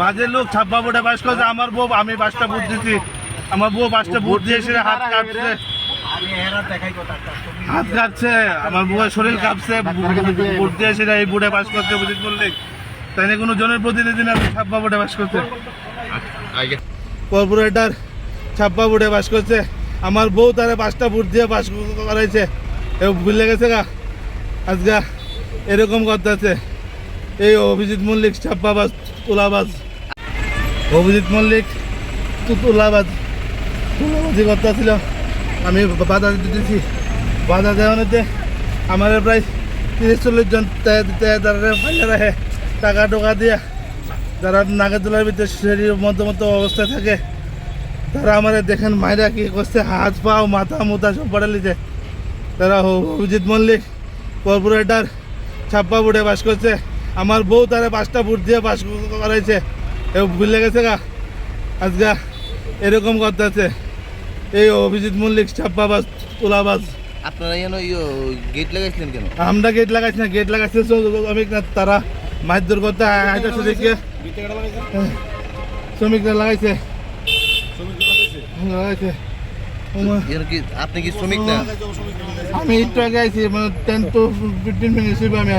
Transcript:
বাজে লোক ছাপ্পা ভোটে পাস করেছে। আমার বউ, আমি 5টা ভোট দিচ্ছি, আমার বউ 5টা ভোট দিয়ে এসে হাত কাঁপছে, হাত কাঁপছে, আমার বউয়ের শরীর কাঁপছে, ভোট দিয়ে এসে এই ভোটে পাস করতে বুঝিস বললে তাই না? কোনো জনের প্রতিনিধি না ছাপ্পা ভোটে পাস করতে, কর্পোরেটর ছাপ্পা ভোটে পাস করছে। আমার বউ তারা 5টা ভোট দিয়ে পাস করাইছে, ভুলে গেছে গা আজকে এরকম করতেছে। এই অভিজিৎ মল্লিক ছাপ্পাবাজ, তোলাবাজ, অভিজিৎ মল্লিক তোলাবাজি করতেছিল। আমি বাধা দিতেছি, বাধা দেওয়ানোতে আমার প্রায় 30-40 জন ফাইলে রাখে টাকা টোকা দিয়ে, যারা নাগের তোলার ভিতরে শরীর মতো অবস্থায় থাকে, তারা আমার দেখেন মায়েরা কি করছে, হাত পাও মাথা মুথা সব পড়ালিছে। তারা অভিজিৎ মল্লিক কর্পোরেটর ছাপ্পা ভোটে বাস করছে। আমার বউ তারা 5টা ভোট দিয়ে পাস করাইছে, ভুলে গেছে গা আজকে এরকম করতেছে। এই অভিজিৎ মল্লিক ছাপ্পাবাজ, তোলাবাজ। আপনারা গেট লাগাইছিলেন কেন? আমরা গেট লাগাইছি না, গেট লাগাইছে শ্রমিকরা, তারা মারধর করতে আইতাছে দেখে শ্রমিকরা লাগাইছে। আপনি কি শ্রমিক না? আমি একটু আগে আইছি, মানে 10 to 15 মিনিট আমি